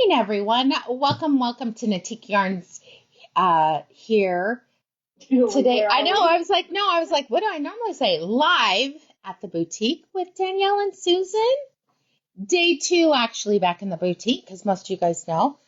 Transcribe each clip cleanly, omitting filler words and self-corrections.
morning, everyone. Welcome to Knitique Yarns here today. I was like, what do I normally say? Live at the boutique with Danielle and Susan. Day 2, actually, back in the boutique, because most of you guys know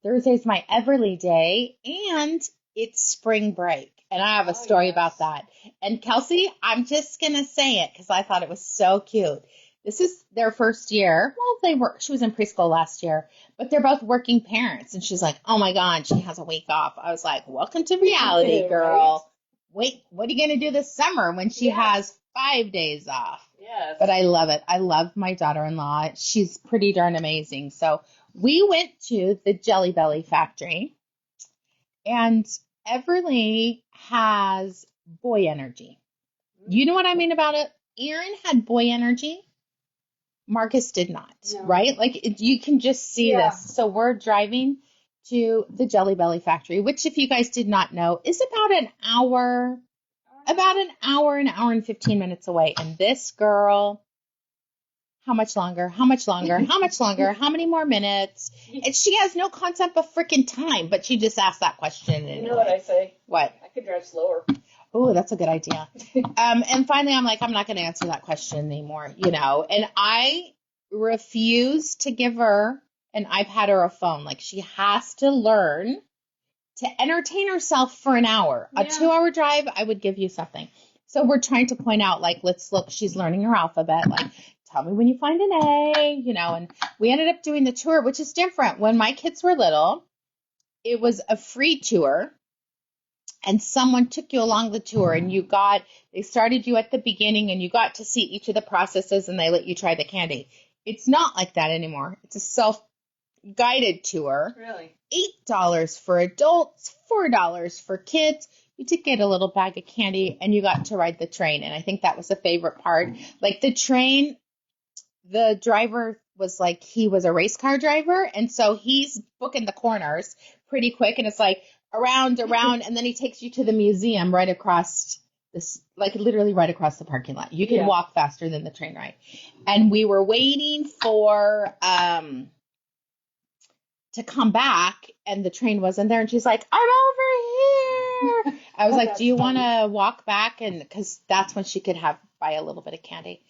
Thursday's my Everly day, and it's spring break. And I have a story about that. And Kelsey, I'm just going to say it because I thought it was so cute. This is their first year. Well, she was in preschool last year, but they're both working parents. And she's like, oh my God, she has a week off. I was like, welcome to reality, girl. Wait, what are you going to do this summer when she has 5 days off? Yes. But I love it. I love my daughter-in-law. She's pretty darn amazing. So we went to the Jelly Belly factory, and Everly has boy energy. You know what I mean about it? Aaron had boy energy. Marcus did not, right? Like you can just see this. So we're driving to the Jelly Belly factory, which if you guys did not know is about an hour and 15 minutes away. And this girl, how much longer? How many more minutes? And she has no concept of freaking time, but she just asked that question anyway. You know what I say? What? I could drive slower. Oh, that's a good idea. And finally, I'm like, I'm not going to answer that question anymore, And I refuse to give her an iPad or a phone. Like, she has to learn to entertain herself for an hour. A 2-hour drive, I would give you something. So we're trying to point out, like, let's look. She's learning her alphabet. Like, tell me when you find an A, And we ended up doing the tour, which is different. When my kids were little, it was a free tour. And someone took you along the tour, and they started you at the beginning, and you got to see each of the processes, and they let you try the candy. It's not like that anymore. It's a self-guided tour. Really? $8 for adults, $4 for kids. You did get a little bag of candy, and you got to ride the train. And I think that was a favorite part. Like the train, the driver was like, he was a race car driver, and so he's booking the corners pretty quick, and it's like, around, and then he takes you to the museum right across this, like literally right across the parking lot. You can walk faster than the train ride. And we were waiting for to come back, and the train wasn't there. And she's like, I'm over here. I was like, do you want to walk back? And because that's when she could buy a little bit of candy.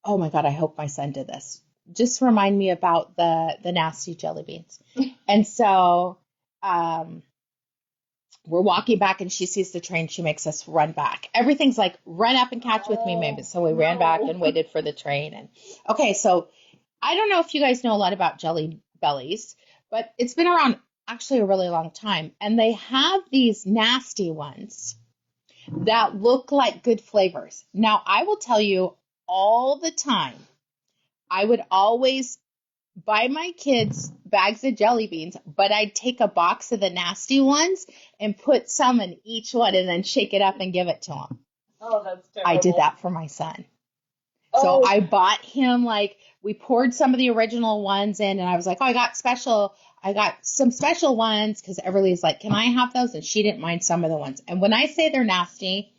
Oh my God, I hope my son did this. Just remind me about the nasty jelly beans. And so we're walking back, and she sees the train. She makes us run back. Everything's like, run up and catch with me, maybe. So we ran back and waited for the train. And okay, so I don't know if you guys know a lot about Jelly Bellies, but it's been around actually a really long time. And they have these nasty ones that look like good flavors. Now, I will tell you all the time, I would always buy my kids bags of jelly beans, but I'd take a box of the nasty ones and put some in each one and then shake it up and give it to him. Oh, that's terrible. I did that for my son. So I bought him, we poured some of the original ones in, and I was like, I got some special ones, because Everly's like, can I have those? And she didn't mind some of the ones. And when I say they're nasty.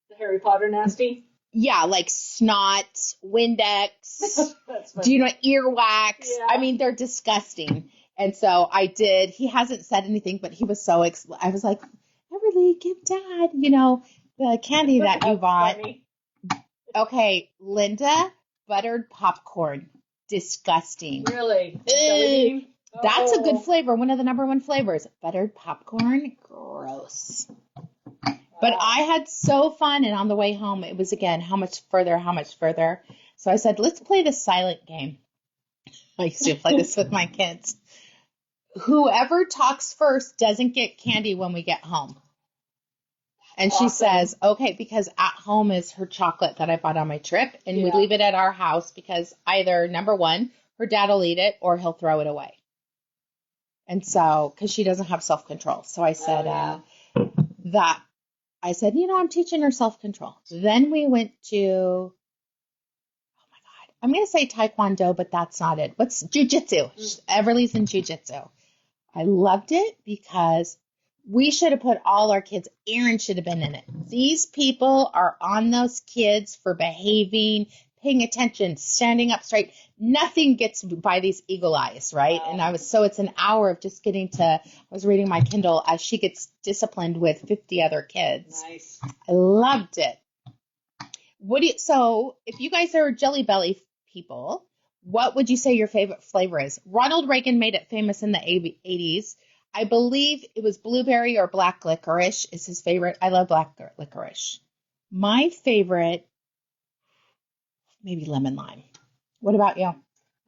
The Harry Potter nasty? Yeah, like snot, Windex, do you know, earwax? Yeah. I mean, they're disgusting. And so I did. He hasn't said anything, but he was so I was like, Everly, give Dad, the candy that you bought. Funny. Okay, Linda, buttered popcorn. Disgusting. Really? That's a good flavor. One of the number one flavors. Buttered popcorn. Gross. But I had so fun, and on the way home, it was, again, how much further? So I said, let's play the silent game. I used to play this with my kids. Whoever talks first doesn't get candy when we get home. And she says, okay, because at home is her chocolate that I bought on my trip, and we leave it at our house because either, number one, her dad will eat it or he'll throw it away. And so, because she doesn't have self-control. So I said I'm teaching her self-control. Then we went to, oh my God, I'm going to say Taekwondo, but that's not it. What's jujitsu? Everly's in jujitsu. I loved it because we should have put all our kids, Aaron should have been in it. These people are on those kids for behaving, paying attention, standing up straight. Nothing gets by these eagle eyes, right? Wow. And it's an hour of just getting to, I was reading my Kindle as she gets disciplined with 50 other kids. Nice. I loved it. So if you guys are Jelly Belly people, what would you say your favorite flavor is? Ronald Reagan made it famous in the 80s. I believe it was blueberry or black licorice is his favorite. I love black licorice. My favorite, maybe lemon lime. What about you?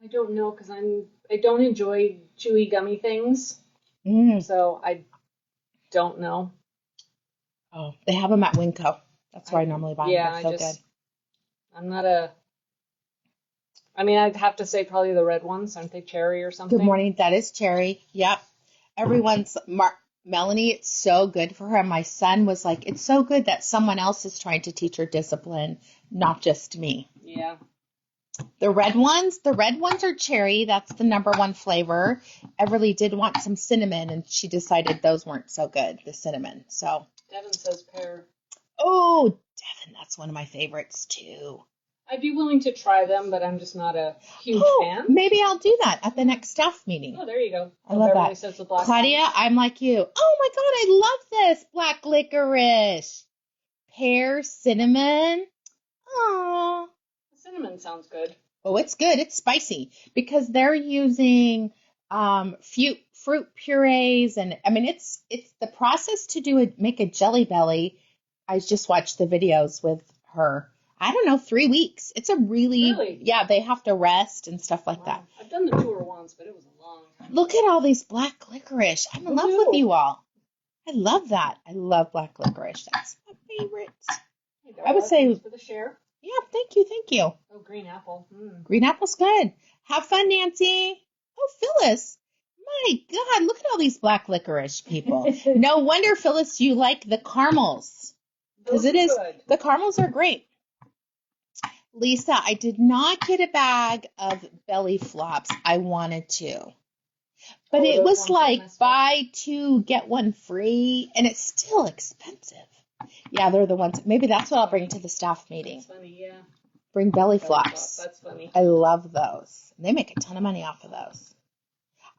I don't know because I don't enjoy chewy gummy things, so I don't know. Oh, they have them at Winco. That's where I normally buy them. Yeah, They're so good. I'm not a. I mean, I'd have to say probably the red ones. Aren't they cherry or something? Good morning. That is cherry. Yep. Everyone's Melanie. It's so good for her. And my son was like, it's so good that someone else is trying to teach her discipline, not just me. Yeah. The red ones are cherry. That's the number one flavor. Everly did want some cinnamon, and she decided those weren't so good, the cinnamon. So. Devin says pear. Oh, Devin, that's one of my favorites too. I'd be willing to try them, but I'm just not a huge fan. Maybe I'll do that at the next staff meeting. Oh, there you go. I love that. Says the black Claudia, one. I'm like you. Oh my God, I love this. Black licorice. Pear, cinnamon. Oh. Cinnamon sounds good. Oh, it's good. It's spicy because they're using fruit purees, and I mean it's the process to make a Jelly Belly. I just watched the videos with her. I don't know, 3 weeks. It's a really yeah. They have to rest and stuff like that. I've done the tour once, but it was a long time. Look at all these black licorice. I'm in love with you all. I love that. I love black licorice. That's my favorite. I would say for the share. Yeah, thank you. Oh, green apple. Green apple's good. Have fun, Nancy. Oh, Phyllis. My God, look at all these black licorice people. No wonder, Phyllis, you like the caramels. Because the caramels are great. Lisa, I did not get a bag of belly flops. I wanted to. But it was like buy two, get one free, and it's still expensive. Yeah, they're the ones. Maybe that's what I'll bring to the staff meeting. That's funny, yeah. Bring belly flops. That's funny. I love those. They make a ton of money off of those.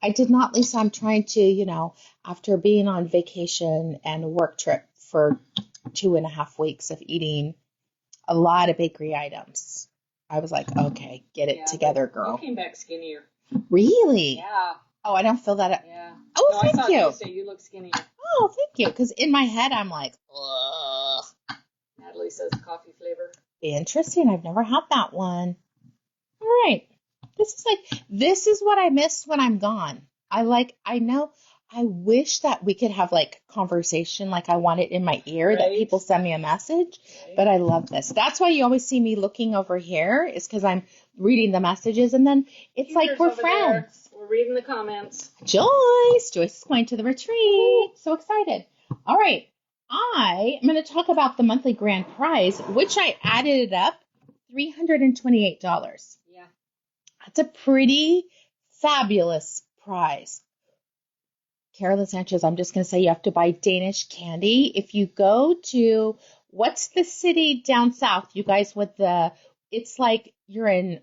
I did not, Lisa. I'm trying to, after being on vacation and a work trip for 2.5 weeks of eating a lot of bakery items, I was like, okay, get it together, girl. You came back skinnier. Really? Yeah. Oh, I don't feel that. Yeah. Oh, no, thank you. I saw you look skinnier. Oh, thank you. Because in my head, I'm like, ugh. Natalie says coffee flavor. Interesting. I've never had that one. All right. This is what I miss when I'm gone. I wish that we could have conversation like I want it in my ear, that people send me a message, but I love this. That's why you always see me looking over here, is because I'm reading the messages, and then it's like we're friends. There. We're reading the comments. Joyce is going to the retreat. So excited. All right. I am going to talk about the monthly grand prize, which I added it up, $328. Yeah. That's a pretty fabulous prize. Carolyn Sanchez, I'm just going to say you have to buy Danish candy. If you go to, what's the city down south, you guys, it's like you're in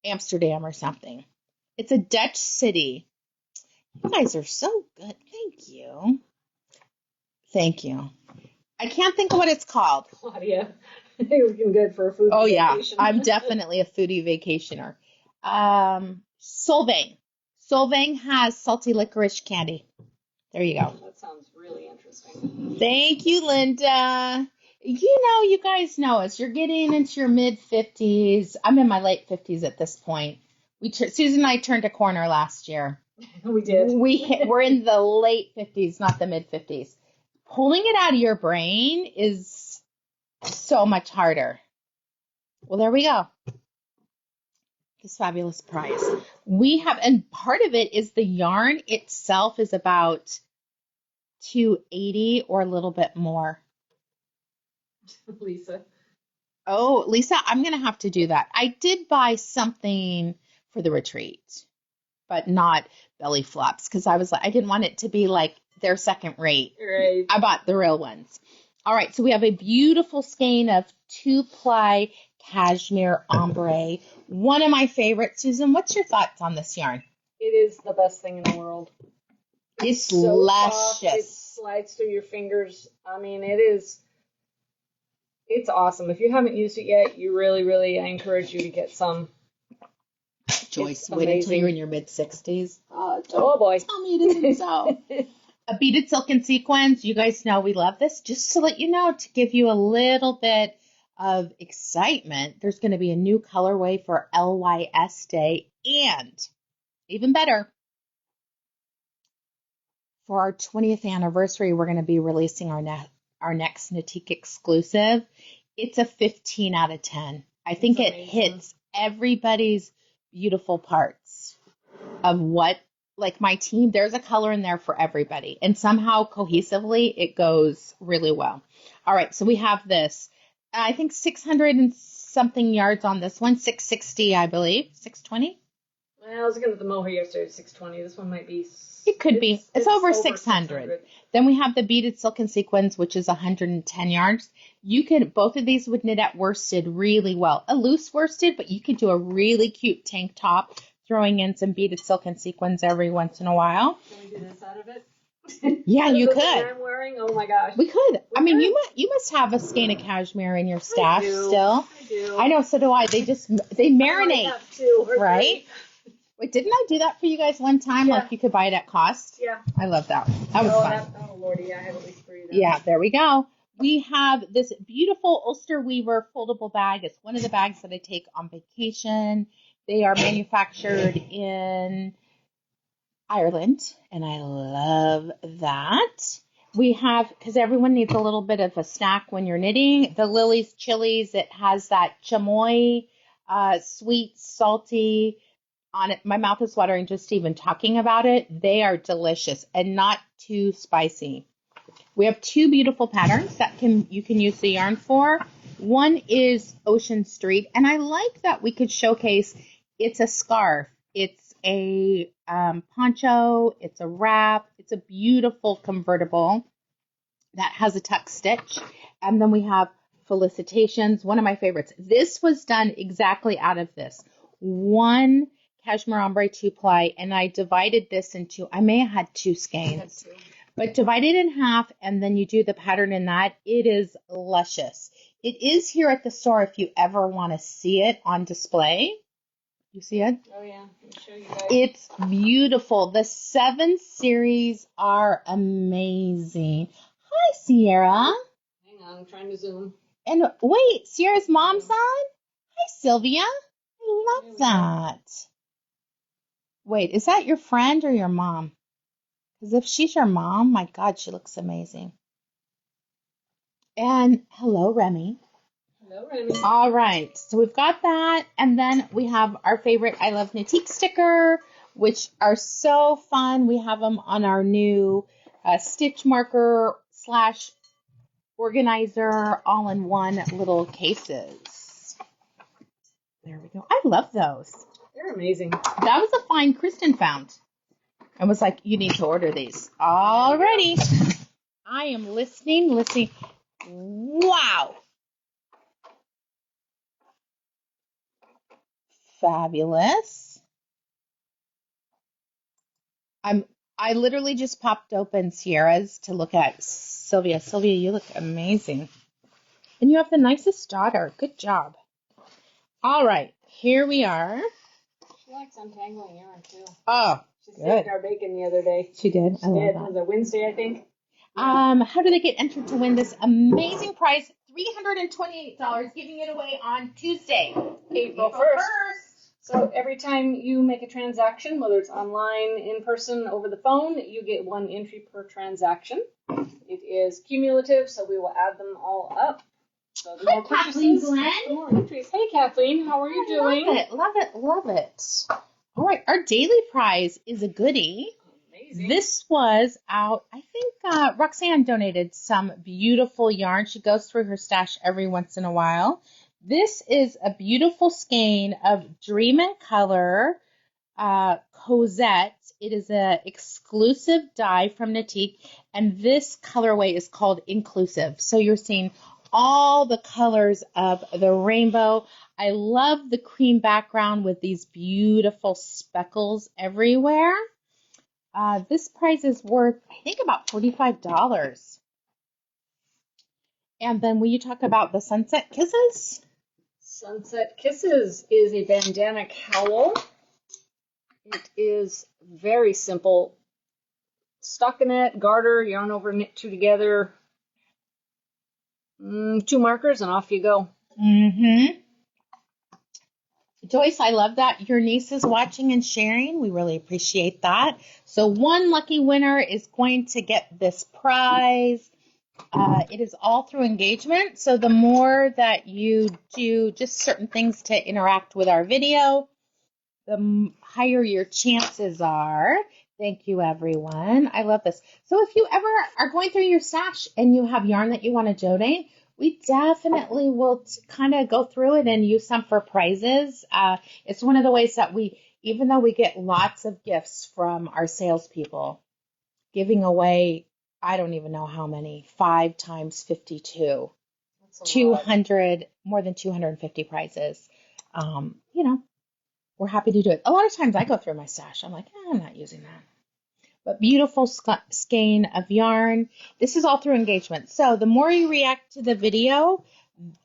Amsterdam or something. It's a Dutch city. You guys are so good. Thank you. Thank you. I can't think of what it's called. Claudia, you're looking good for a foodie vacation. Oh, yeah. I'm definitely a foodie vacationer. Solvang. Solvang has salty licorice candy. There you go. That sounds really interesting. Thank you, Linda. You guys know us. You're getting into your mid-50s. I'm in my late 50s at this point. Susan and I turned a corner last year. We did. We're in the late 50s, not the mid-50s. Pulling it out of your brain is so much harder. Well, there we go. This fabulous prize. And part of it is the yarn itself is about $280 or a little bit more. Lisa. Oh, Lisa, I'm going to have to do that. I did buy something for the retreat, but not belly flops, because I didn't want it to be like their second rate. Right. I bought the real ones. All right, so we have a beautiful skein of 2-ply cashmere ombre. One of my favorites. Susan, what's your thoughts on this yarn? It is the best thing in the world. It's so luscious. Soft, it slides through your fingers. I mean, it's awesome. If you haven't used it yet, you really, I encourage you to get some. Joyce, wait until you're in your mid-60s. Oh boy. Tell me it isn't so. A beaded silk and sequins. You guys know we love this. Just to let you know, to give you a little bit of excitement, there's going to be a new colorway for LYS Day. And even better, for our 20th anniversary, we're going to be releasing our next Knitique exclusive. It's a 15 out of 10. I think it hits everybody's beautiful parts of what, like my team, there's a color in there for everybody. And somehow cohesively, it goes really well. All right, so we have this. I think 600 and something yards on this one, 660, I believe, 620. Well, I was looking at the mohair yesterday, 620. This one might be. It could be. It's over 600. Then we have the beaded silk and sequins, which is 110 yards. You could, both of these would knit at worsted really well. A loose worsted, but you could do a really cute tank top, throwing in some beaded silk and sequins every once in a while. Can we do this out of it? Yeah, you could. I'm wearing. Oh my gosh. We could. I mean, you must have a skein of cashmere in your stash still. I do. I know, so do I. They marinate, I have 2 or 3. right? Wait, didn't I do that for you guys one time? Yeah. Like you could buy it at cost? Yeah. I love that. That was fun. Oh, Lordy, I have at least 3 of them. Yeah, there we go. We have this beautiful Ulster Weaver foldable bag. It's one of the bags that I take on vacation. They are manufactured in Ireland, and I love that. We have, because everyone needs a little bit of a snack when you're knitting, the Lily's Chilies. It has that chamoy, sweet, salty on it. My mouth is watering just even talking about it. They are delicious and not too spicy. We have 2 beautiful patterns that you can use the yarn for. One is Ocean Street, and I like that we could showcase it's a scarf, it's a poncho, it's a wrap, it's a beautiful convertible that has a tuck stitch. And then we have Felicitations, one of my favorites. This was done exactly out of this. One cashmere ombre 2-ply, and I divided this into, I may have had 2 skeins. But divide it in half, and then you do the pattern in that. It is luscious. It is here at the store if you ever want to see it on display. You see it? Oh, yeah. Let me show you guys. It's beautiful. The 7 series are amazing. Hi, Sierra. Hang on, I'm trying to zoom. And wait, Sierra's mom's on? Hi, Sylvia. I love that. Wait, is that your friend or your mom? Because if she's your mom, my God, she looks amazing. And hello, Remy. Hello, Remy. All right, so we've got that. And then we have our favorite I Love Knitique sticker, which are so fun. We have them on our new stitch marker / organizer all-in-one little cases. There we go. I love those. They're amazing. That was a find Kristen found. And was like, you need to order these. Alrighty. I am listening. Wow. Fabulous. I literally just popped open Sierra's to look at Sylvia. Sylvia, you look amazing. And you have the nicest daughter. Good job. All right. Here we are. She likes untangling yarn, too. Oh, she saved our bacon the other day. She did? I love that. It was a Wednesday, I think. How do they get entered to win this amazing prize? $328, giving it away on Tuesday, April 1st. So every time you make a transaction, whether it's online, in person, over the phone, you get 1 entry per transaction. It is cumulative, so we will add them all up. So the more Kathleen purchases, Glenn. the more entries. Hey, Kathleen, how are you doing? Love it. All right, our daily prize is a goodie. Amazing. This was out, I think Roxanne donated some beautiful yarn. She goes through her stash every once in a while. This is a beautiful skein of Dream in Color Cosette. It is an exclusive dye from Knitique, and this colorway is called Inclusive. So you're seeing all the colors of the rainbow. I love the cream background with these beautiful speckles everywhere. This prize is worth, I think, about $45. And then will you talk about the Sunset Kisses? Sunset Kisses is a bandana cowl. It is very simple. Stockinette, garter, yarn over, knit two together, 2 markers, and off you go. Mm-hmm. Joyce, I love that your niece is watching and sharing. We really appreciate that. So one lucky winner is going to get this prize. It is all through engagement. So the more that you do just certain things to interact with our video, the higher your chances are. Thank you, everyone. I love this. So if you ever are going through your stash and you have yarn that you want to donate, we definitely will kind of go through it and use some for prizes. It's one of the ways that we, even though we get lots of gifts from our salespeople, giving away, I don't even know how many, 5 times 52, 200, more than 250 prizes. We're happy to do it. A lot of times I go through my stash. I'm like, I'm not using that. But beautiful skein of yarn. This is all through engagement. So the more you react to the video,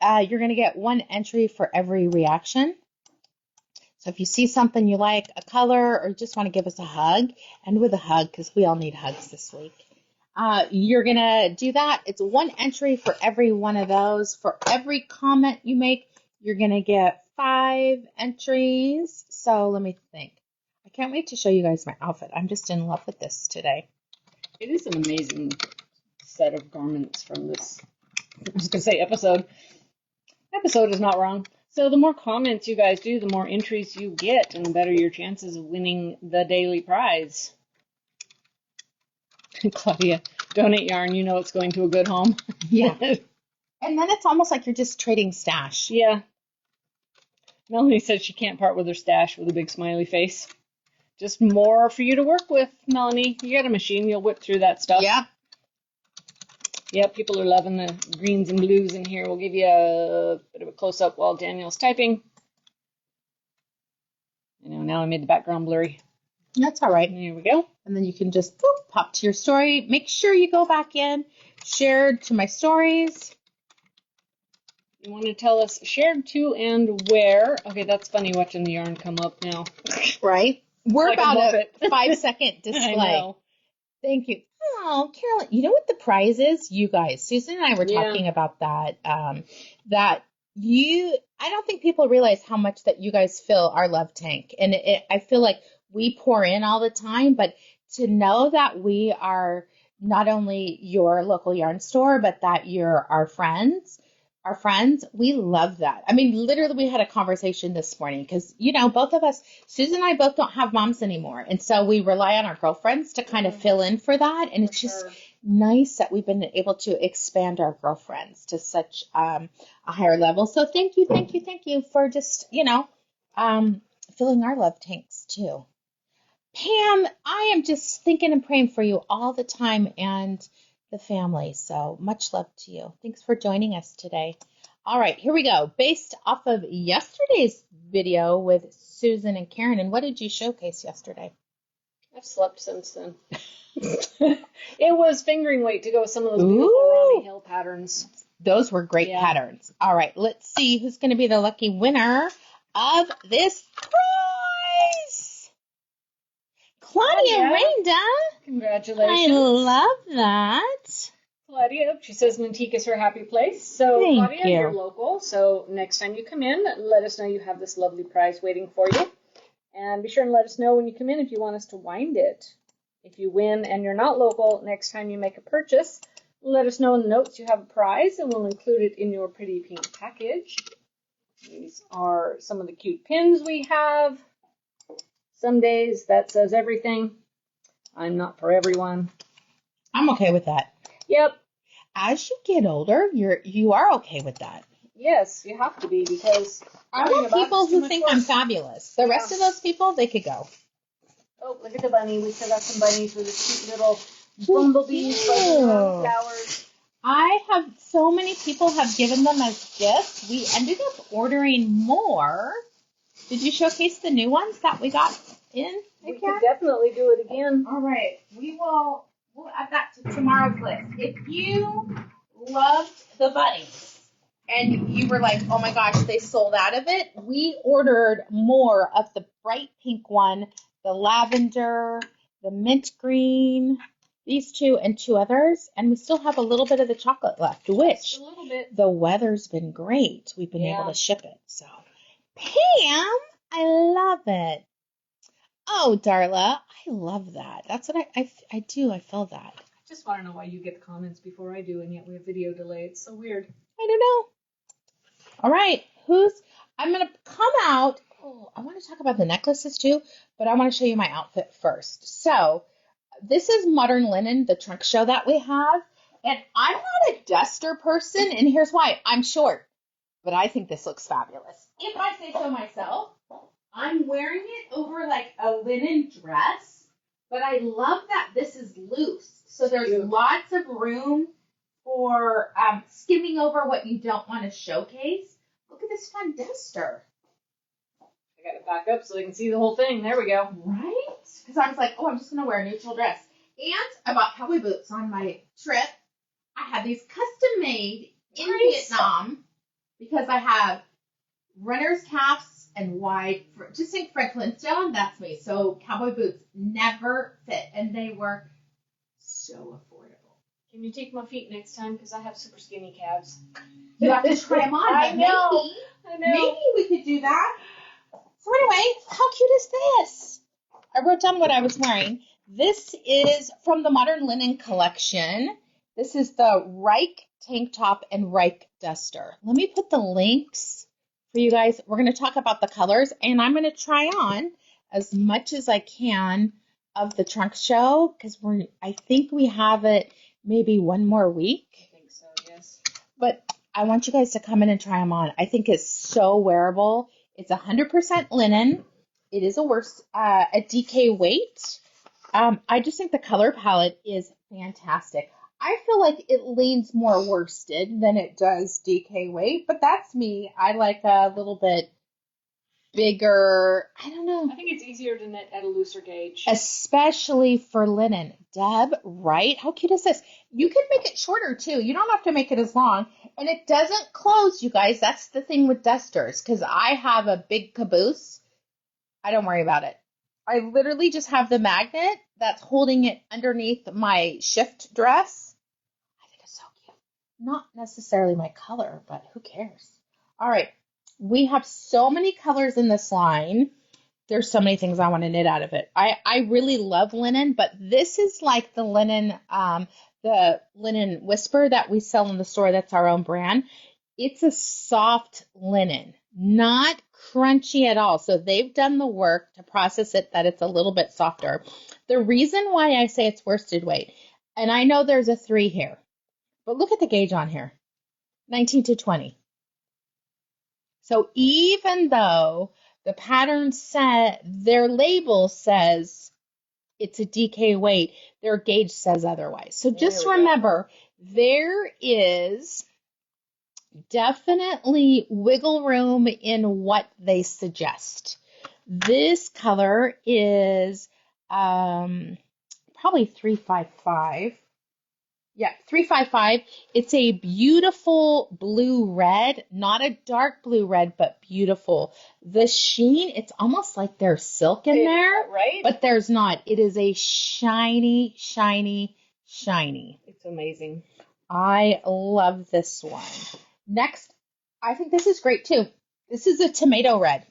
you're going to get 1 entry for every reaction. So if you see something you like, a color, or just want to give us a hug, and with a hug, because we all need hugs this week, you're going to do that. It's 1 entry for every one of those. For every comment you make, you're going to get 5 entries. So let me think. I can't wait to show you guys my outfit. I'm just in love with this today. It is an amazing set of garments from this, I was going to say episode. Episode is not wrong. So the more comments you guys do, the more entries you get, and the better your chances of winning the daily prize. Claudia, donate yarn. You know it's going to a good home. Yeah. And then it's almost like you're just trading stash. Yeah. Melanie said she can't part with her stash with a big smiley face. Just more for you to work with, Melanie. You got a machine. You'll whip through that stuff. Yeah. Yeah, people are loving the greens and blues in here. We'll give you a bit of a close-up while Daniel's typing. I know, now I made the background blurry. That's all right. Here we go. And then you can just pop to your story. Make sure you go back in, shared to my stories. You want to tell us shared to and where. Okay, that's funny watching the yarn come up now. Right? We're like about a 5-second display. I know. Thank you. Oh, Carolyn, you know what the prize is? You guys, Susan and I were talking about that. I don't think people realize how much that you guys fill our love tank. And I feel like we pour in all the time, but to know that we are not only your local yarn store, but that you're our friends, we love that. I mean, literally, we had a conversation this morning because, both of us, Susan and I both don't have moms anymore. And so we rely on our girlfriends to kind of fill in for that. And it's just nice that we've been able to expand our girlfriends to such a higher level. So thank you for just, filling our love tanks too. Pam, I am just thinking and praying for you all the time and the family. So much love to you. Thanks for joining us today. All right, here we go. Based off of yesterday's video with Susan and Karen, and what did you showcase yesterday? I've slept since then. It was fingering weight to go with some of those beautiful Ronnie Hill patterns. Those were great patterns. All right, let's see who's going to be the lucky winner of this prize. Claudia Rainda. Congratulations. I love that. Claudia, she says Knitique is her happy place. So, Claudia, you're local. So, next time you come in, let us know you have this lovely prize waiting for you. And be sure and let us know when you come in if you want us to wind it. If you win and you're not local, next time you make a purchase, let us know in the notes you have a prize, and we'll include it in your pretty pink package. These are some of the cute pins we have. Some days that says everything. I'm not for everyone. I'm okay with that. Yep. As you get older, you are okay with that. Yes, you have to be, because I want people who think I'm fabulous. The rest of those people, they could go. Oh, look at the bunny. We still got some bunnies with the cute little bumblebees buzzing around flowers. I have so many people have given them as gifts. We ended up ordering more. Did you showcase the new ones that we got in? We could definitely do it again. All right. We'll add that to tomorrow's list. If you loved the bunnies and you were like, oh my gosh, they sold out of it, we ordered more of the bright pink one, the lavender, the mint green, these two and two others, and we still have a little bit of the chocolate left, which Just a little bit. the weather's been great. We've been able to ship it. So, Pam, I love it. Oh, Darla, I love that. That's what I do. I feel that. I just want to know why you get the comments before I do, and yet we have video delay. It's so weird. I don't know. All right, I'm going to come out. Oh, I want to talk about the necklaces too, but I want to show you my outfit first. So this is modern linen, the trunk show that we have. And I'm not a duster person, and here's why. I'm short, but I think this looks fabulous. If I say so myself, I'm wearing it over like a linen dress, but I love that this is loose. So there's lots of room for skimming over what you don't want to showcase. Look at this fun duster. I got it back up so they can see the whole thing. There we go. Right? Because I was like, oh, I'm just going to wear a neutral dress. And I bought cowboy boots on my trip. I had these custom made in Vietnam because I have runner's calves and wide, just think Fred Flintstone, that's me. So cowboy boots never fit, and they were so affordable. Can you take my feet next time? Because I have super skinny calves. You have to try them on. I know. Maybe we could do that. So anyway, how cute is this? I wrote down what I was wearing. This is from the Modern Linen collection. This is the Reich tank top and Reich duster. Let me put the links for you guys. We're going to talk about the colors, and I'm going to try on as much as I can of the trunk show because I think we have it maybe one more week. I think so, yes. But I want you guys to come in and try them on. I think it's so wearable. It's 100% linen. It is a DK weight. I just think the color palette is fantastic. I feel like it leans more worsted than it does DK weight, but that's me. I like a little bit bigger. I don't know. I think it's easier to knit at a looser gauge. Especially for linen. Deb, right? How cute is this? You can make it shorter too. You don't have to make it as long. And it doesn't close, you guys. That's the thing with dusters. Because I have a big caboose. I don't worry about it. I literally just have the magnet that's holding it underneath my shift dress. I think it's so cute. Not necessarily my color, but who cares? All right. We have so many colors in this line. There's so many things I want to knit out of it. I really love linen, but this is like the linen Whisper that we sell in the store. That's our own brand. It's a soft linen, not crunchy at all. So they've done the work to process it that it's a little bit softer. The reason why I say it's worsted weight, and I know there's a 3 here, but look at the gauge on here, 19 to 20. So even though the pattern their label says it's a DK weight, their gauge says otherwise. So just remember, there is definitely wiggle room in what they suggest. This color is probably 355. Yeah, 355. It's a beautiful blue red, not a dark blue red, but beautiful. The sheen, it's almost like there's silk in there, right? But there's not. It is a shiny, shiny, shiny. It's amazing. I love this one. Next, I think this is great too. This is a tomato red.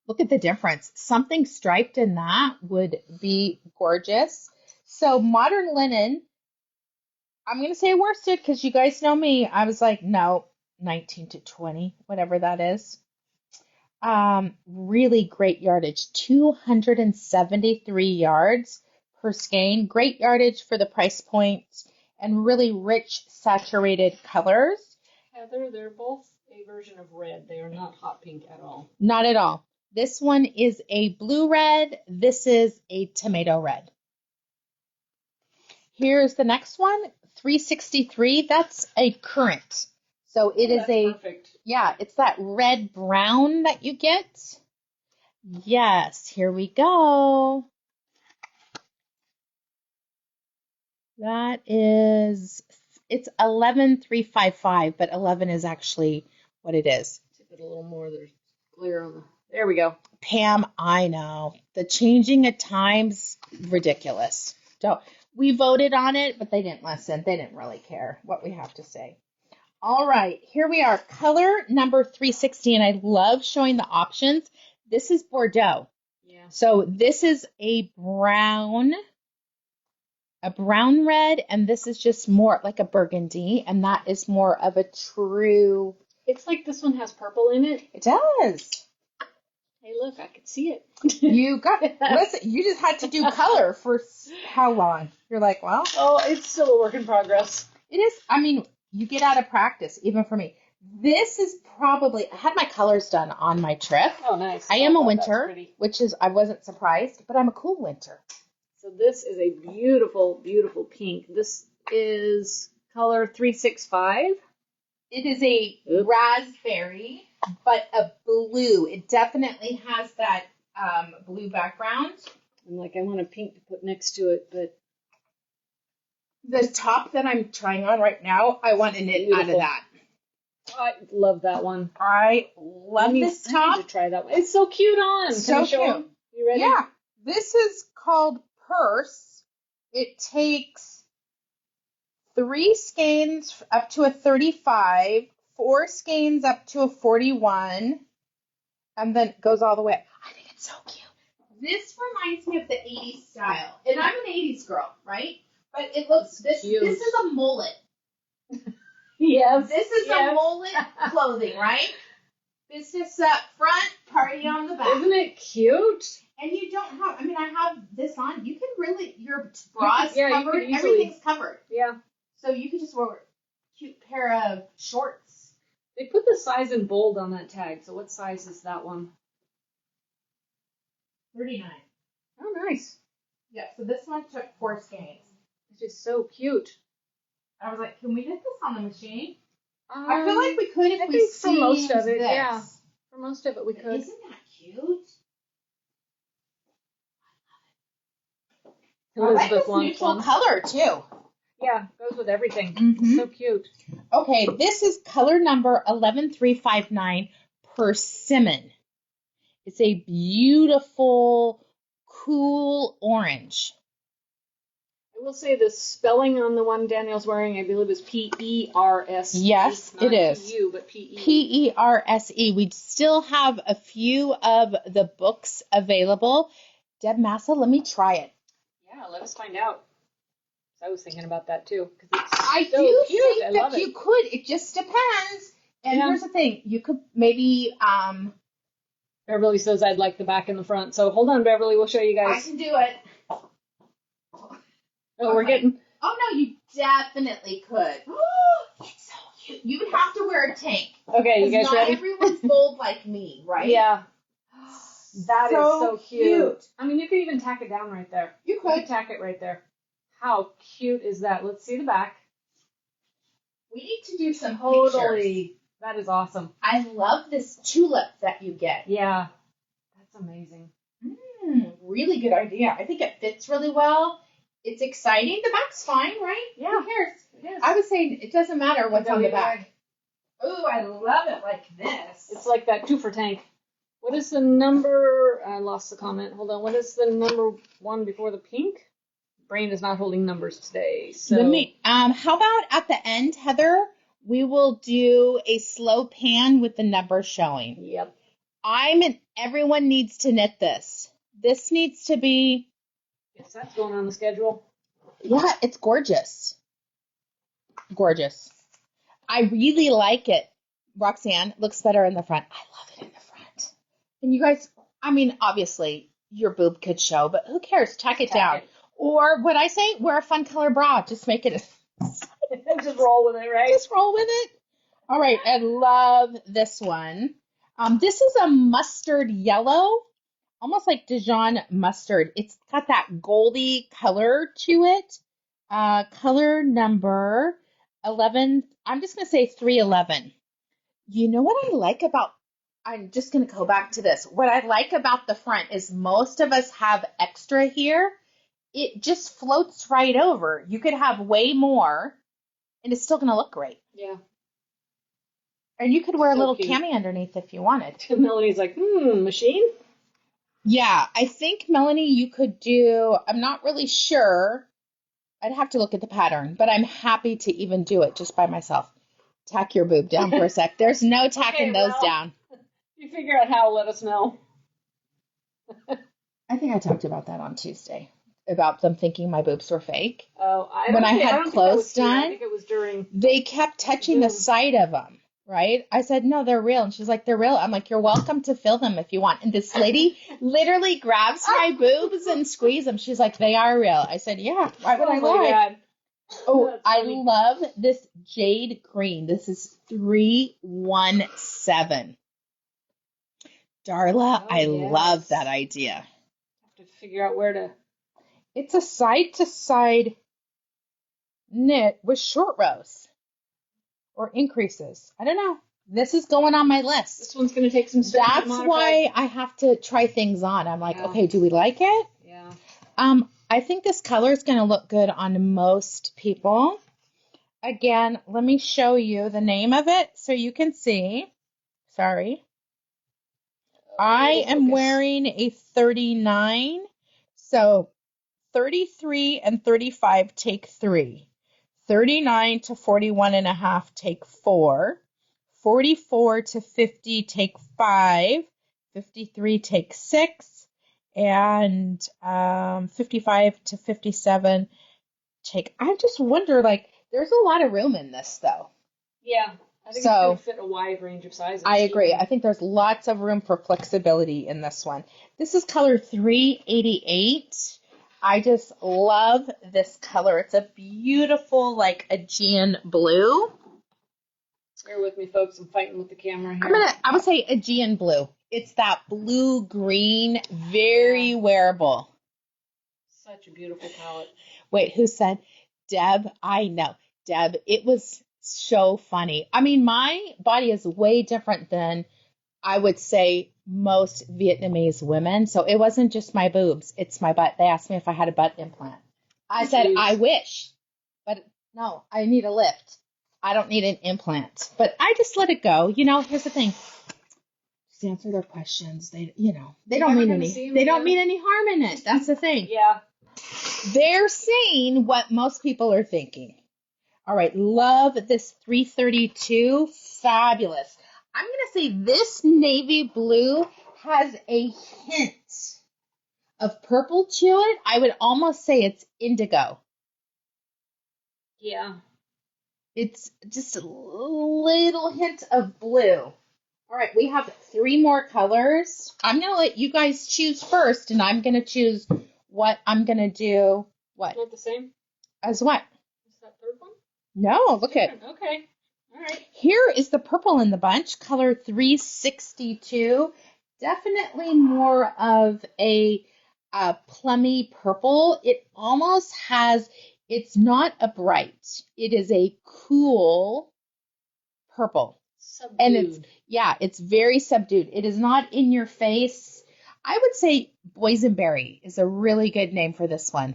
Look at the difference. Something striped in that would be gorgeous. So modern linen, I'm going to say worsted because you guys know me. I was like, no, 19 to 20, whatever that is. Really great yardage, 273 yards per skein. Great yardage for the price point and really rich, saturated colors. Heather, they're both a version of red. They are not hot pink at all. Not at all. This one is a blue red. This is a tomato red. Here's the next one, 363. That's a current. So it is That's perfect. yeah, it's that red brown that you get. Yes, here we go. That is, it's 11355, but 11 is actually what it is. Tip it a little more. There's glare on the. There we go. Pam, I know. The changing at times, ridiculous. So we voted on it, but they didn't listen. They didn't really care what we have to say. All right, here we are. Color number 360, and I love showing the options. This is Bordeaux. Yeah. So this is a brown red, and this is just more like a burgundy, and that is more of a true. It's like this one has purple in it. It does. Hey, look, I could see it. You got it. Listen, you just had to do color for how long? You're like, well. Oh, it's still a work in progress. It is. I mean, you get out of practice, even for me. This is probably, I had my colors done on my trip. Oh, nice. I am a winter, which is, I wasn't surprised, but I'm a cool winter. So this is a beautiful, beautiful pink. This is color 365. It is a raspberry, but a blue. It definitely has that blue background. I'm like, I want a pink to put next to it, but the top that I'm trying on right now, I want to knit out of that. I love that one. I love this top. I need to try that one. It's so cute on. So cute. You ready? Yeah. This is called Purse. It takes 3 skeins up to a 35, 4 skeins up to a 41, and then it goes all the way. I think it's so cute. This reminds me of the 80s style. And I'm an 80s girl, right? But it looks, this is a mullet. Yes. This is a mullet clothing, right? Business up front, party on the back. Isn't it cute? And you don't have, I mean, I have this on. You can really, your bra's covered, easily, everything's covered. Yeah. So you could just wear a cute pair of shorts. They put the size in bold on that tag. So what size is that one? 39. Oh, nice. Yeah, so this one took 4 skeins. It's just so cute. I was like, can we get this on the machine? I feel like we could if we for most of it, this. yeah. For most of it, we could. Isn't that cute? I like this neutral color, too. Yeah, goes with everything. Mm-hmm. So cute. Okay, this is color number 11359, Persimmon. It's a beautiful, cool orange. I will say the spelling on the one Danielle's wearing, I believe, is P-E-R-S-E. Yes, it is. Not P-U, but P-E. P-E-R-S-E. We still have a few of the books available. Deb Massa, let me try it. Yeah, let us find out. I was thinking about that, too. I do think that you could. It just depends. And here's the thing. You could maybe... Beverly says I'd like the back and the front. So hold on, Beverly. We'll show you guys. I can do it. Oh, we're getting... Oh, no, you definitely could. It's so cute. You would have to wear a tank. Okay, you guys ready? Not everyone's bold like me, right? Yeah. That is so cute. I mean, you could even tack it down right there. You could. Tack it right there. How cute is that? Let's see the back. We need to do some pictures. That is awesome. I love this tulip that you get. Yeah. That's amazing. Really good idea. I think it fits really well. It's exciting. The back's fine, right? Yeah. Who cares? It is. I was saying it doesn't matter what's on the back. Ooh, I love it like this. It's like that 2 for tank. What is the number? I lost the comment. Hold on. What is the number 1 before the pink? Brain is not holding numbers today. So let me. How about at the end, Heather? We will do a slow pan with the numbers showing. Yep. Everyone needs to knit this. This needs to be. Yes, that's going on the schedule. Yeah, it's gorgeous. Gorgeous. I really like it. Roxanne, looks better in the front. I love it in the front. And you guys, I mean, obviously, your boob could show, but who cares? Tack it down. Or what I say, wear a fun color bra. Just make it just roll with it, right? Just roll with it. All right, I love this one. This is a mustard yellow, almost like Dijon mustard. It's got that goldy color to it. Color number 11. I'm just going to say 311. You know what I like about, I'm just going to go back to this. What I like about the front is most of us have extra here. It just floats right over. You could have way more and it's still going to look great. Yeah. And you could wear a So little cute. cami underneath if you wanted. Melanie's like, machine? Yeah, I think, Melanie, you could do, I'm not really sure. I'd have to look at the pattern, but I'm happy to even do it just by myself. Tack your boob down for a sec. There's no tacking those down. You figure out how, let us know. I think I talked about that on Tuesday, about them thinking my boobs were fake. Oh, when I had clothes done, I think it was during. They kept touching the side of them, right? I said, no, they're real. And she's like, they're real. I'm like, you're welcome to fill them if you want. And this lady literally grabs my boobs and squeezes them. She's like, they are real. I said, yeah, why would I lie? God. Oh, I love this jade green. This is 317. Darla, I love that idea. Have to figure out where to. It's a side-to-side knit with short rows or increases. I don't know. This is going on my list. This one's going to take some steps. That's why I have to try things on. I'm like, okay, do we like it? Yeah. I think this color is going to look good on most people. Again, let me show you the name of it so you can see. Sorry. I am wearing a 39. So 33 and 35 take 3. 39 to 41 and a half take 4. 44 to 50 take 5. 53 take 6. And 55 to 57 take. I just wonder, like, there's a lot of room in this, though. Yeah. I think it's going to fit a wide range of sizes. I agree. I think there's lots of room for flexibility in this one. This is color 388. I just love this color. It's a beautiful, like, Aegean blue. Bear with me, folks. I'm fighting with the camera here. I would say Aegean blue. It's that blue-green, very wearable. Such a beautiful palette. Wait, who said? Deb, I know. Deb, it was so funny. I mean, my body is way different than, I would say, most Vietnamese women. So it wasn't just my boobs. It's my butt. They asked me if I had a butt implant. I said, I wish. But no, I need a lift. I don't need an implant. But I just let it go. You know, here's the thing. Just answer their questions. They don't mean any harm in it. That's the thing. Yeah. They're saying what most people are thinking. All right, love this 332. Fabulous. I'm going to say this navy blue has a hint of purple to it. I would almost say it's indigo. Yeah. It's just a little hint of blue. All right, we have 3 more colors. I'm going to let you guys choose first, and I'm going to choose what I'm going to do. What? Not the same? As what? Is that third one? No, look at. Okay. All right. Here is the purple in the bunch, color 362. Definitely more of a plummy purple. It almost has, it's not a bright. It is a cool purple. Subdued. And it's very subdued. It is not in your face. I would say boysenberry is a really good name for this one.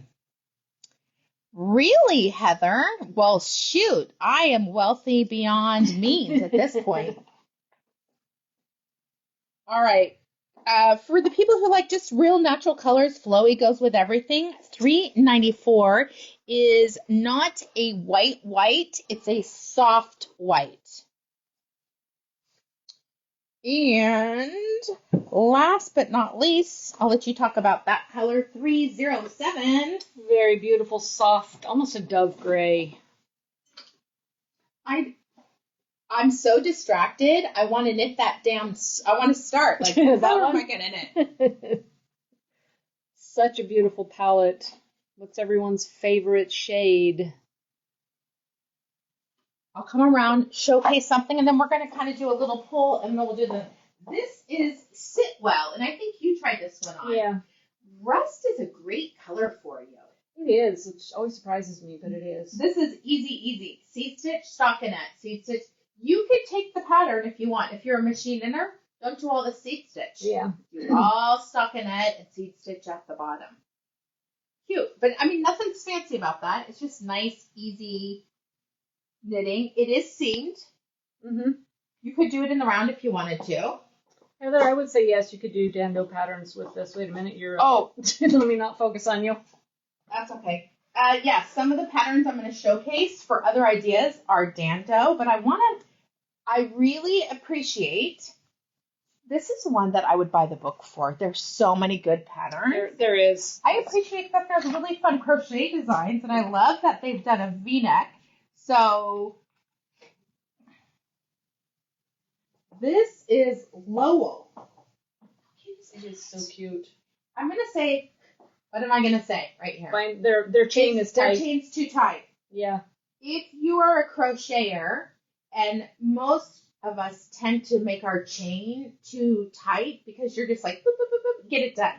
Really, Heather? Well, shoot, I am wealthy beyond means at this point. All right. For the people who like just real natural colors, flowy goes with everything. 394 is not a white. It's a soft white. And last but not least, I'll let you talk about that color, 307. Very beautiful, soft, almost a dove gray. I'm so distracted. I want to knit that down. I want to start. Like, what color am I going to knit? Such a beautiful palette. What's everyone's favorite shade? I'll come around, showcase something, and then we're going to kind of do a little pull, and then we'll do this is Sitwell, and I think you tried this one on. Yeah. Rust is a great color for you. It is. It always surprises me, but it is. This is easy. Seed stitch, stockinette, seed stitch. You could take the pattern if you want. If you're a machine inner, don't do all the seed stitch. Yeah. Do all stockinette and seed stitch at the bottom. Cute. But I mean, nothing's fancy about that. It's just nice, easy knitting. It is seamed. Mm-hmm. You could do it in the round if you wanted to. Heather, I would say yes, you could do dando patterns with this. Wait a minute, you're... Oh. Let me not focus on you. That's okay. Yeah, some of the patterns I'm going to showcase for other ideas are dando, but I really appreciate, this is one that I would buy the book for. There's so many good patterns. There is. I appreciate that there's really fun crochet designs, and I love that they've done a V-neck. So this is Lowell. It is so cute. I'm going to say, what am I going to say right here? Fine. Their chain is tight. Their chain's too tight. Yeah. If you are a crocheter, and most of us tend to make our chain too tight because you're just like, boop, boop, boop, boop, get it done.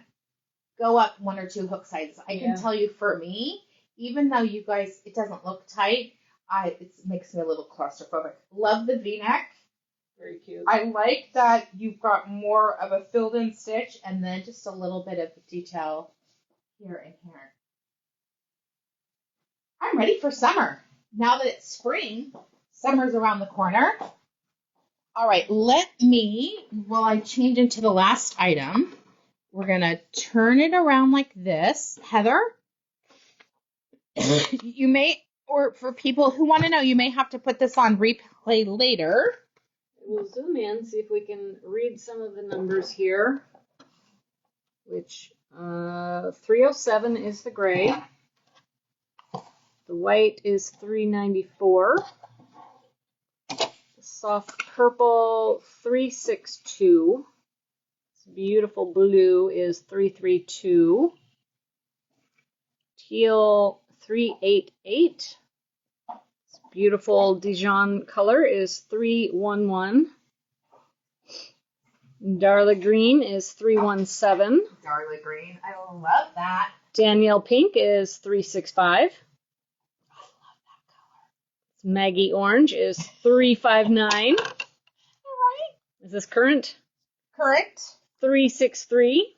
Go up 1 or 2 hook sizes. I can tell you for me, even though you guys, it doesn't look tight, it makes me a little claustrophobic. Love the V-neck. Very cute. I like that you've got more of a filled-in stitch and then just a little bit of detail here and here. I'm ready for summer. Now that it's spring, summer's around the corner. All right, while I change into the last item, we're going to turn it around like this. Heather, you may, or for people who want to know, you may have to put this on replay later. We'll zoom in, see if we can read some of the numbers here, which 307 is the gray. The white is 394. The soft purple, 362. This beautiful blue is 332. Teal, 388. Beautiful Dijon color is 311. Darla Green is 317. Darla Green, I love that. Danielle Pink is 365. I love that color. Maggie Orange is 359. All right. Is this current? Current. 363.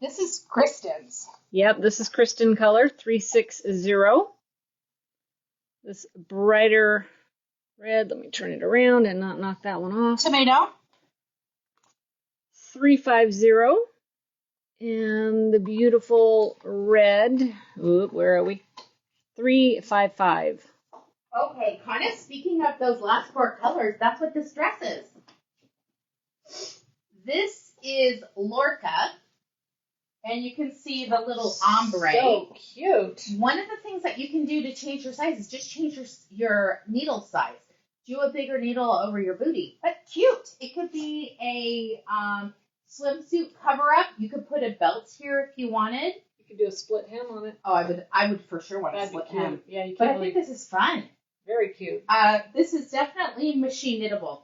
This is Kristen's. Yep, this is Kristen color, 360. This brighter red, let me turn it around and not knock that one off. Tomato. 350. And the beautiful red, where are we? 355. Okay, kind of speaking of those last 4 colors, that's what this dress is. This is Lorca. And you can see the little ombre. So cute. One of the things that you can do to change your size is just change your needle size. Do a bigger needle over your booty. But cute. It could be a swimsuit cover-up. You could put a belt here if you wanted. You could do a split hem on it. Oh, I would for sure want a split hem. Yeah, you can. But I think this is fun. Very cute. This is definitely machine knittable.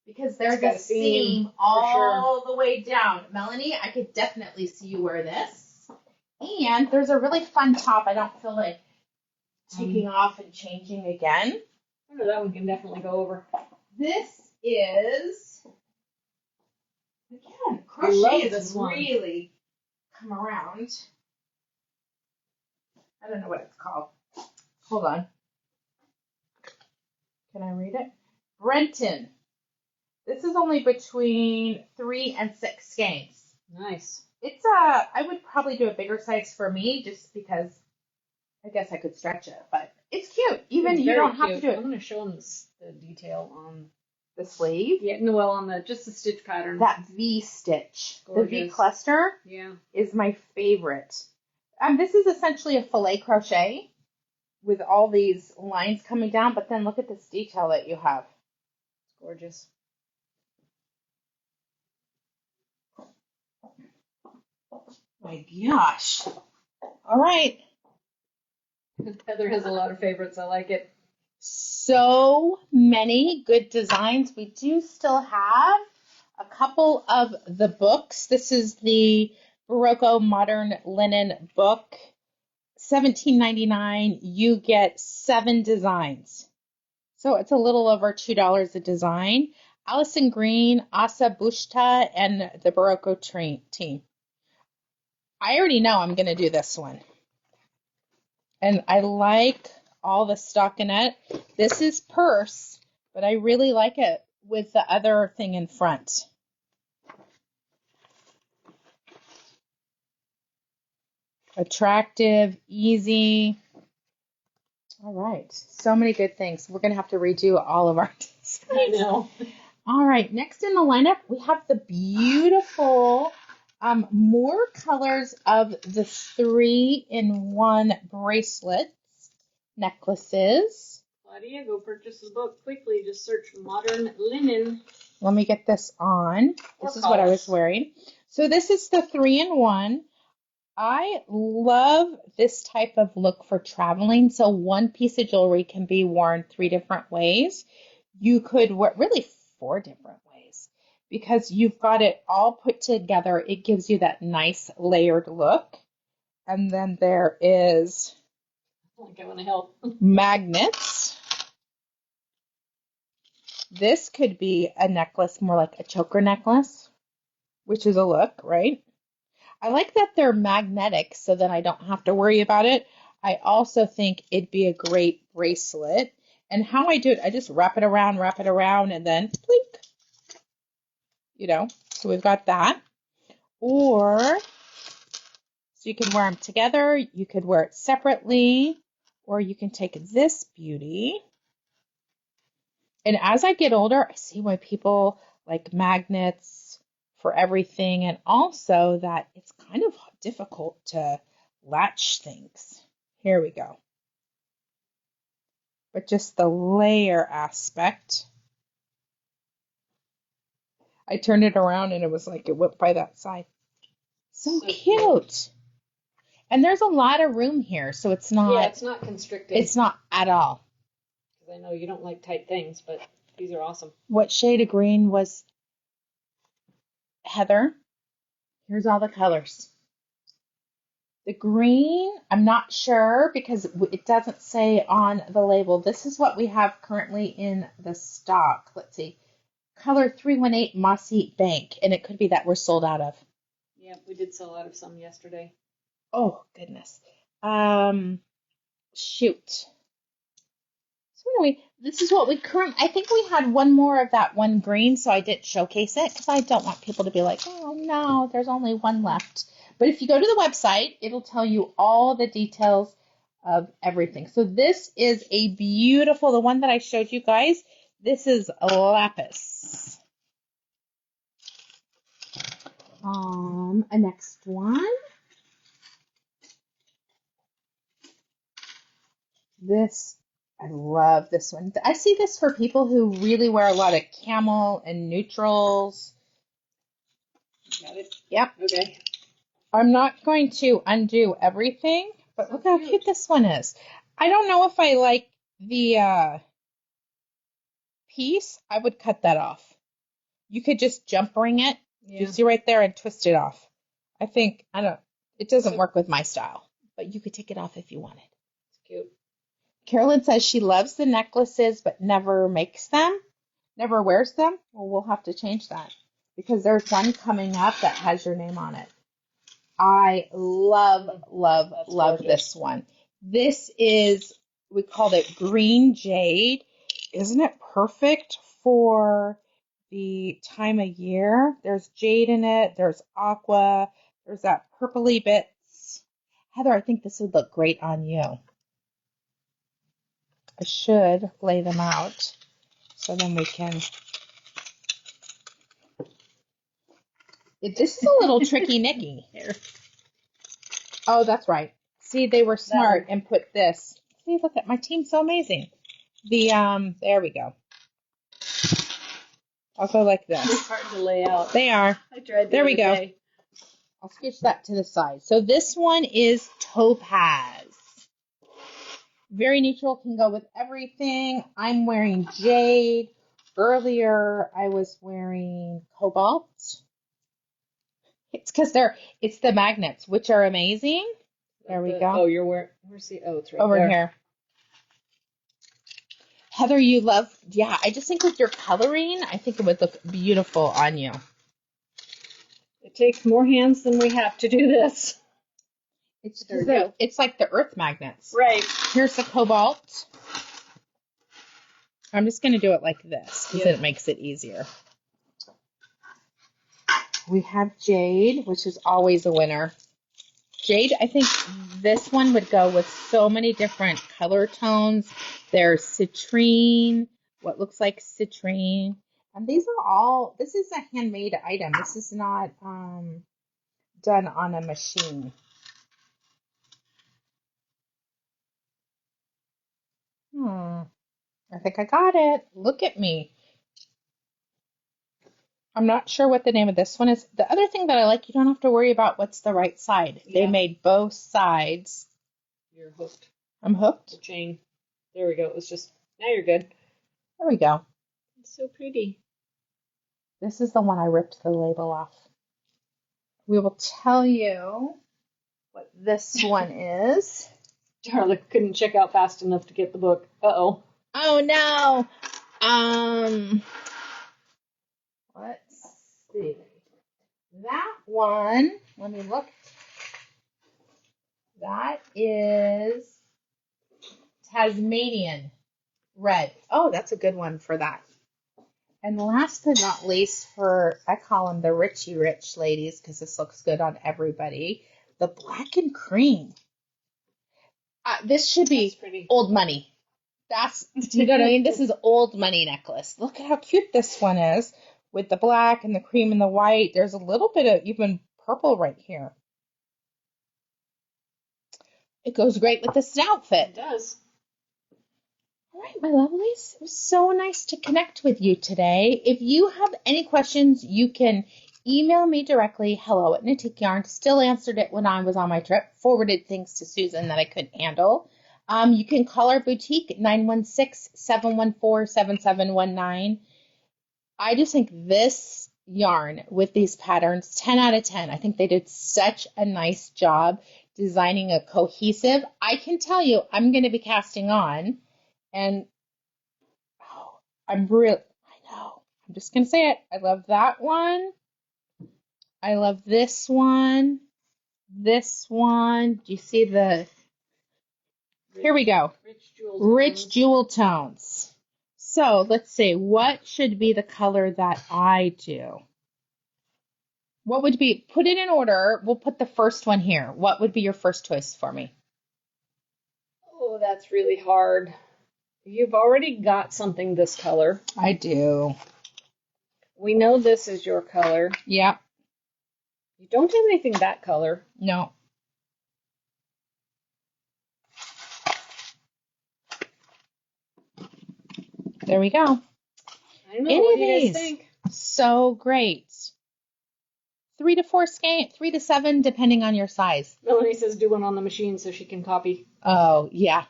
Because there's a seam for all the way down. Melanie, I could definitely see you wear this. And there's a really fun top. I don't feel like taking off and changing again. I know that one can definitely go over. This is, again, crochet has really come around. I don't know what it's called. Hold on. Can I read it? Brenton. This is only between 3 and 6 skeins. Nice. It's I would probably do a bigger size for me just because I guess I could stretch it, but it's cute. Even you don't have to do it. I'm going to show them the detail on the sleeve. Yeah, no, well, on just the stitch pattern. That V stitch, gorgeous. The V cluster, is my favorite. This is essentially a filet crochet with all these lines coming down, but then look at this detail that you have. It's gorgeous. My gosh. All right. Heather has a lot of favorites. I like it. So many good designs. We do still have a couple of the books. This is the Barocco Modern Linen book $17.99. You get 7 designs. So it's a little over $2 a design. Allison Green, Asa Bushta, and the Barocco team. I already know I'm going to do this one. And I like all the stockinette. This is purse, but I really like it with the other thing in front. Attractive, easy. All right. So many good things. We're going to have to redo all of our designs. I know. All right. Next in the lineup, we have the beautiful more colors of the 3-in-1 bracelets, necklaces. Claudia, go purchase the book quickly. Just search modern linen. Let me get this on. This is what I was wearing. So this is the 3-in-1. I love this type of look for traveling. So one piece of jewelry can be worn 3 different ways. You could wear really 4 different ways because you've got it all put together. It gives you that nice layered look. And then there is Like I want to help. magnets. This could be a necklace, more like a choker necklace, which is a look, right? I like that they're magnetic so then I don't have to worry about it. I also think it'd be a great bracelet. And how I do it, I just wrap it around, and then blink. You know, so we've got that. Or, so you can wear them together. You could wear it separately. Or you can take this beauty. And as I get older, I see why people like magnets for everything, and also that it's kind of difficult to latch things. Here we go. But just the layer aspect. I turned it around and it was like it went by that side. So cute. And there's a lot of room here, so it's not. Yeah, it's not constricted. It's not at all. Because I know you don't like tight things, but these are awesome. What shade of green was Heather? Here's all the colors. The green, I'm not sure because it doesn't say on the label. This is what we have currently in the stock. Let's see. Color 318 Mossy Bank. And it could be that we're sold out of. Yeah, we did sell out of some yesterday. Oh, goodness. Shoot. So anyway, this is what we I think we had one more of that one green, so I didn't showcase it because I don't want people to be like, oh, no, there's only one left. But if you go to the website, it'll tell you all the details of everything. So this is a beautiful, the one that I showed you guys, this is lapis. A next one. This, I love this one. I see this for people who really wear a lot of camel and neutrals. Got it? Yep. Okay. I'm not going to undo everything, but look how cute this one is. I don't know if I like the piece. I would cut that off. You could just jump ring it. Yeah. You see right there and twist it off. I think, it doesn't work with my style, but you could take it off if you wanted. It's cute. Carolyn says she loves the necklaces, but never makes them, never wears them. Well, we'll have to change that because there's one coming up that has your name on it. I love this one. This is, we called it green jade. Isn't it perfect for the time of year? There's jade in it. There's aqua. There's that purpley bits. Heather, I think this would look great on you. I should lay them out so then we can. This is a little tricky, Nikki. Here. Oh, that's right. See, they were smart and put this. See, look at my team's so amazing. There we go. I'll go like this. It's hard to lay out. They are. I tried. There we go. I'll switch that to the side. So this one is topaz. Very neutral, can go with everything. I'm wearing jade. Earlier, I was wearing cobalt. It's because it's the magnets, which are amazing. There we go. Oh, you're where? Where's the? Oh, it's right over there. here. Heather, you love, yeah, I just think with your coloring, I think it would look beautiful on you. It takes more hands than we have to do this. It's like the earth magnets. Right. Here's the cobalt. I'm just going to do it like this because it makes it easier. We have jade, which is always a winner. Jade, I think this one would go with so many different color tones. There's citrine, what looks like citrine. And these are all, this is a handmade item. This is not done on a machine. I think I got it. Look at me. I'm not sure what the name of this one is. The other thing that I like, you don't have to worry about what's the right side. Yeah. They made both sides. You're hooked. I'm hooked. The chain. There we go. It was just, now you're good. There we go. It's so pretty. This is the one I ripped the label off. We will tell you what this one is. Darla couldn't check out fast enough to get the book. Uh-oh. Oh, no. Let's see. That one, let me look. That is Tasmanian red. Oh, that's a good one for that. And last but not least, I call them the Richie Rich ladies because this looks good on everybody, the black and cream. This should be old money. You know what I mean? This is old money necklace. Look at how cute this one is with the black and the cream and the white. There's a little bit of even purple right here. It goes great with this outfit. It does. All right, my lovelies. It was so nice to connect with you today. If you have any questions, you can email me directly, hello@Knitique Yarn. Still answered it when I was on my trip. Forwarded things to Susan that I couldn't handle. You can call our boutique, 916-714-7719. I just think this yarn with these patterns, 10 out of 10. I think they did such a nice job designing a cohesive. I can tell you, I'm going to be casting on, and I know. I'm just going to say it. I love that one. I love this one. This one. Do you see the... Here we go. Rich jewel tones. So let's see. What should be the color that I do? What would be? Put it in order. We'll put the first one here. What would be your first choice for me? Oh, that's really hard. You've already got something this color. I do. We know this is your color. Yep. You don't have anything that color. No. There we go. I know. What do you guys think? So great. 3 to 4 skein, 3 to 7, depending on your size. Melanie says do one on the machine so she can copy. Oh, yeah.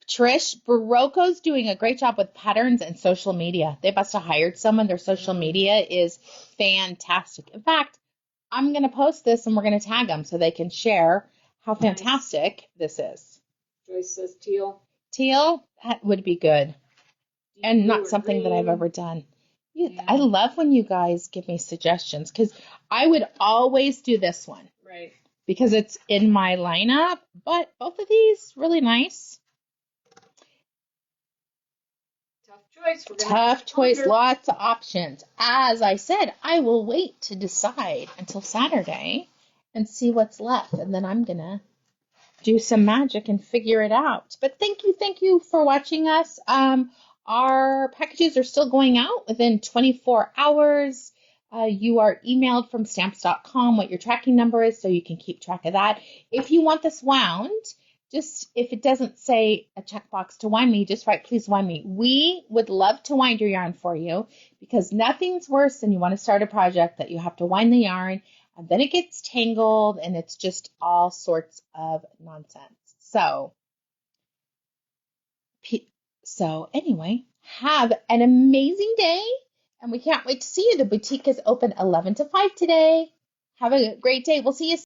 Trish, Barocco's doing a great job with patterns and social media. They must have hired someone. Their social media is fantastic. In fact, I'm going to post this and we're going to tag them so they can share how fantastic this is. Joyce says teal. Teal, that would be good. And not something that I've ever done. Yeah. I love when you guys give me suggestions because I would always do this one. Right. Because it's in my lineup. But both of these, really nice. Tough choice. Lots of options. As I said, I will wait to decide until Saturday and see what's left. And then I'm going to do some magic and figure it out. But thank you for watching us. Our packages are still going out within 24 hours. You are emailed from stamps.com what your tracking number is so you can keep track of that. If you want this wound, just if it doesn't say a checkbox to wind me, just write please wind me. We would love to wind your yarn for you because nothing's worse than you want to start a project that you have to wind the yarn and then it gets tangled and it's just all sorts of nonsense. So anyway, have an amazing day, and we can't wait to see you. The boutique is open 11 to 5 today. Have a great day. We'll see you soon.